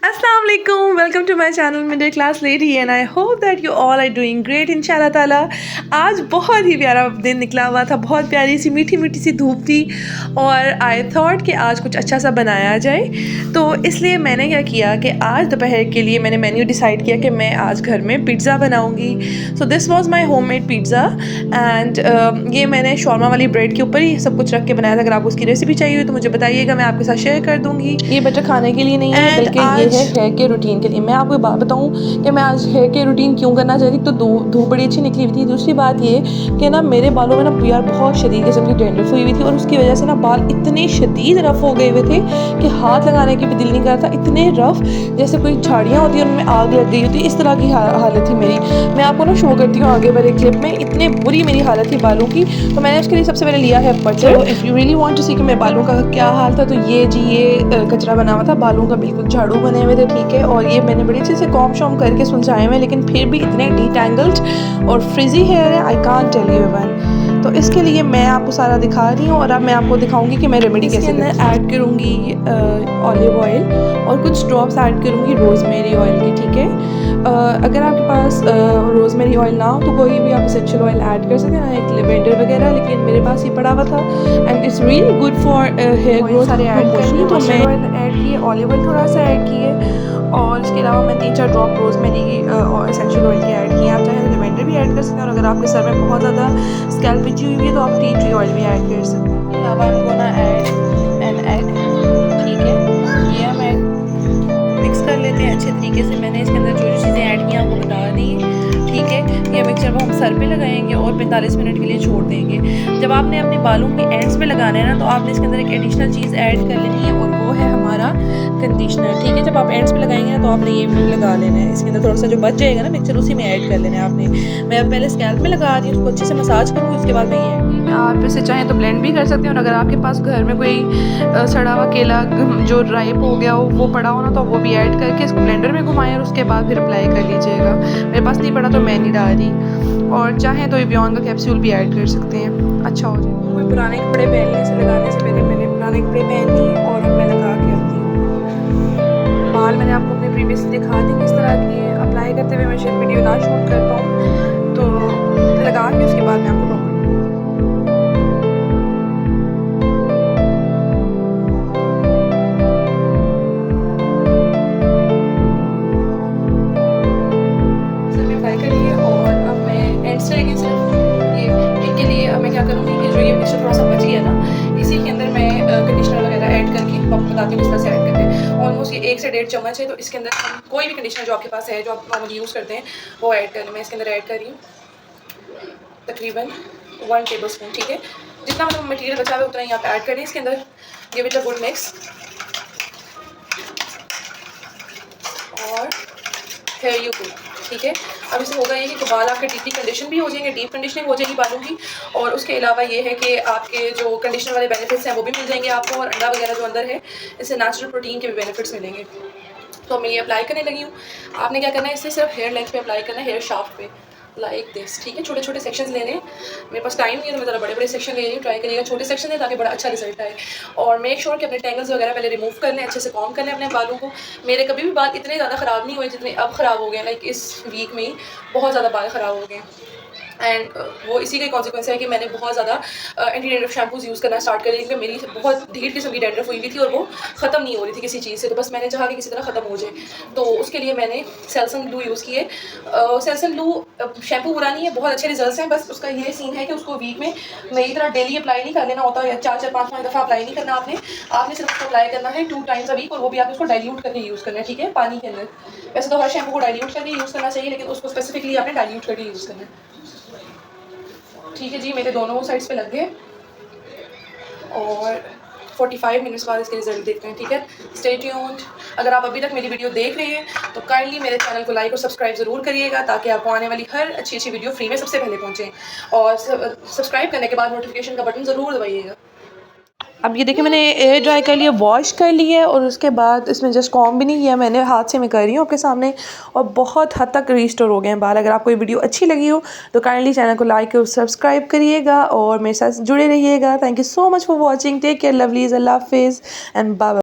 अस्सलाम वालेकुम, welcome to my channel middle class lady and I hope that you all are doing great इंशाल्लाह ताला। आज बहुत ही प्यारा दिन निकला हुआ था, बहुत प्यारी सी मीठी मीठी सी धूप थी और आई थॉट कि आज कुछ अच्छा सा बनाया जाए। तो इसलिए मैंने क्या किया कि आज दोपहर के लिए मैंने मेन्यू डिसाइड किया कि मैं आज घर में पिज़्ज़ा बनाऊँगी। So this was my home made pizza and ये मैंने शॉर्मा वाली ब्रेड के ऊपर ही सब कुछ रख के बनाया था। अगर आपको उसकी रेसिपी चाहिए तो मुझे बताइएगा, मैं आपके साथ शेयर कर दूँगी। ये बटर खाने के लिए नहीं है बल्कि ये है हेयर के रूटीन के लिए। मैं आपको बात बताऊं कि मैं आज हेयर के रूटीन क्यों करना चाहती थी। तो धूप बड़ी अच्छी निकली हुई थी। दूसरी बात ये कि ना मेरे बालों में ना यार बहुत शदीद किस्म की डैंड्रफ हुई हुई थी और उसकी वजह से ना बाल इतने शदीद रफ़ हो गए हुए थे कि हाथ लगाने की भी दिल नहीं कर रहा था। इतने रफ़ जैसे कोई झाड़ियाँ होती हैं उनमें आग लग गई होती, इस तरह की हालत थी मेरी। मैं आपको ना शो करती हूँ आगे वाले क्लिप में। इतने बुरी मेरी हालत थी बालों की। तो मैंने उसके लिए सबसे पहले लिया है butter. If you really want to see कि मेरे बालों का क्या हाल था, तो ये जी ये कचरा बना हुआ था, बालों का बिल्कुल झाड़ू बने हुए थे, ठीक है। और ये मैंने बड़ी अच्छे से कॉम शॉम करके सुलझाए हुए हैं, लेकिन फिर भी इतने डिटेंगल्ड और फ्रिजी हेयर है, I can't tell you even. तो इसके लिए मैं आपको सारा दिखा रही हूँ और अब मैं आपको दिखाऊंगी कि मैं रेमेडी कैसे अंदर ऐड करूँगी ऑलिव ऑयल और कुछ ड्रॉप्स ऐड करूँगी रोज़मेरी ऑयल की, ठीक है। अगर आपके पास रोज़मेरी ऑयल ना हो तो कोई भी आप एसेंशियल ऑयल ऐड कर सकते हैं, एक लेवेंडर वगैरह, लेकिन मेरे पास ये पड़ा हुआ था and it's really good for hair growth. सारे ऐड कर लिए, तो मैं ऑयल ऐड किए, ऑलिव ऑयल थोड़ा सा ऐड किए और इसके अलावा मैं 3-4 ड्रॉप रोज़मेरी और एसेंशियल ऑयल के ऐड किए। आप चाहें लेवेंडर भी ऐड कर सकते हैं और अगर आपके सर में बहुत ज़्यादा स्कैल्प इची हुई है तो आप टी ट्री ऑयल भी ऐड कर सकते हैं। इसके अलावा I'm gonna add an egg, ठीक है। ये हम ऐड मिक्स कर लेते हैं अच्छे तरीके से। मैंने इसके अंदर जो जो चीज़ें ऐड की आपको बता दी, ठीक है। ये मिक्सचर को हम सर पे लगाएंगे और 45 मिनट के लिए छोड़ देंगे। जब आपने अपने बालों के एंड्स पे लगाना है ना, तो आपने इसके अंदर एक एडिशनल चीज़ ऐड कर लेनी है और वो है हमारा कंडीशनर, ठीक है। जब आप एंड्स पे लगाएंगे ना तो आपने ये भी लगा लेना है। इसके अंदर थोड़ा सा जो बच जाएगा ना मिक्सचर, उसी में ऐड कर लेना है आपने। मैं अब पहले स्कैल्प में लगा रही हूँ, उसको अच्छे से मसाज करूँगी, उसके बाद मैं ये आप इसे चाहें तो ब्लेंड भी कर सकते हैं। और अगर आपके पास घर में कोई सड़ा हुआ केला जो राइप हो गया हो वो पड़ा हो ना, तो वो भी ऐड करके इसको ब्लेंडर में घुमाएं और उसके बाद फिर अप्लाई कर लीजिएगा। मेरे पास नहीं पड़ा तो मैं नहीं डाल रही। और चाहें तो एवियन का कैप्सूल भी ऐड कर सकते हैं, अच्छा हो जाए। कोई पुराने कपड़े पहनने से लगाने से पहले मैंने पुराने कपड़े पहन लिए और अब मैं लगा के आती हूँ। बाल मैंने आपको अपने प्रीवियस दिखा दी किस तरह की अप्लाई करते हुए मैं शायद वीडियो ना शूट कर पाऊँ, तो लगा के उसके बाद मैं आपको बताती हूँ किस तरह से ऐड करते हैं। ऑलमोस्ट ये 1 से 1.5 चम्मच है, तो इसके अंदर हम कोई भी कंडीशनर जो आपके पास है जो आप नॉर्मली यूज़ करते हैं वो ऐड कर लें। मैं इसके अंदर ऐड कर रही हूँ तकरीबन 1 टेबल स्पून, ठीक है। जितना मतलब मटीरियल बचा हुआ है उतना ही आप ऐड करें इसके अंदर। Give it a good mix और हेयर यू गुड, ठीक है। अब इससे होगा ये कि बाल आपके डीपली कंडीशन भी हो जाएंगे, डीप कंडीशनिंग हो जाएगी बालों की। और उसके अलावा ये है कि आपके जो कंडीशनर वाले बेनिफिट्स हैं वो भी मिल जाएंगे आपको, और अंडा वगैरह जो अंदर है इससे नेचुरल प्रोटीन के भी बेनिफिट्स मिलेंगे। तो मैं ये अप्लाई करने लगी हूँ। आपने क्या करना है, इससे सिर्फ हेयर लेंथ पे अप्लाई करना है, हेयर शाफ्ट पे, लाइक दिस, ठीक है। छोटे छोटे सेक्शंस लेने हैं। मेरे पास टाइम नहीं है तो मैं ज़रा बड़े बड़े सेक्शन ले रही हूँ। ट्राई करिएगा छोटे सेक्शन है ताकि बड़ा अच्छा रिजल्ट आए। और मेक श्योर कि अपने टेंगल्स वगैरह पहले रिमूव कर लें, अच्छे से कॉम कर लें अपने बालों को। मेरे कभी भी बाल इतने ज़्यादा ख़राब नहीं हुए जितने अब ख़राब हो गए, लाइक इस वीक में ही बहुत ज़्यादा बाल ख़राब हो गए। एंड वो इसी के कॉन्सिक्वेंस है कि मैंने बहुत ज़्यादा एंटी डैंड्रफ शैम्पूज़ यूज़ करना स्टार्ट कर दिया, क्योंकि मेरी बहुत ढीठ किस्म की डैंड्रफ हुई हुई थी और वो ख़त्म नहीं हो रही थी किसी चीज़ से। तो बस मैंने चाहा कि किसी तरह ख़त्म हो जाए, तो उसके लिए मैंने सेल्सन ग्लू यूज़ किए। सेल्सन ग्लू शैम्पू बुरा नहीं है, बहुत अच्छे रिजल्ट्स हैं। बस उसका ये सीन है कि उसको वीक में मेरी तरह डेली अप्लाई नहीं कर लेना होता, या 4-4 5-5 दफ़ा अप्लाई नहीं करना आपने सिर्फ उसको अप्लाई करना है 2 टाइम्स अ वीक, और वो भी आप उसको डाइल्यूट करके यूज़ करना है, ठीक है, पानी के अंदर। वैसे तो हर शैम्पू को डाइल्यूट करके यूज़ करना चाहिए, लेकिन उसको स्पेसिफिकली आपने डाइल्यूट करके यूज़ करना है, ठीक है जी। मेरे दोनों साइड्स पे लग गए और 45 मिनट्स बाद इसके रिजल्ट देखते हैं, ठीक है। Stay tuned. अगर आप अभी तक मेरी वीडियो देख रहे हैं तो काइंडली मेरे चैनल को लाइक और सब्सक्राइब ज़रूर करिएगा, ताकि आपको आने वाली हर अच्छी अच्छी वीडियो फ्री में सबसे पहले पहुंचे। और सब्सक्राइब करने के बाद नोटिफिकेशन का बटन ज़रूर दबाइएगा। अब ये देखिए मैंने एयर ड्राई कर लिया, वॉश कर लिया और उसके बाद इसमें जस्ट कॉम भी नहीं किया मैंने, हाथ से मैं कर रही हूँ आपके सामने, और बहुत हद तक रिस्टोर हो गए हैं बाल। अगर आपको ये वीडियो अच्छी लगी हो तो काइंडली चैनल को लाइक और सब्सक्राइब करिएगा और मेरे साथ जुड़े रहिएगा। Thank you so much for watching. Take care lovelies, अल्लाह हाफिज़ एंड बाय।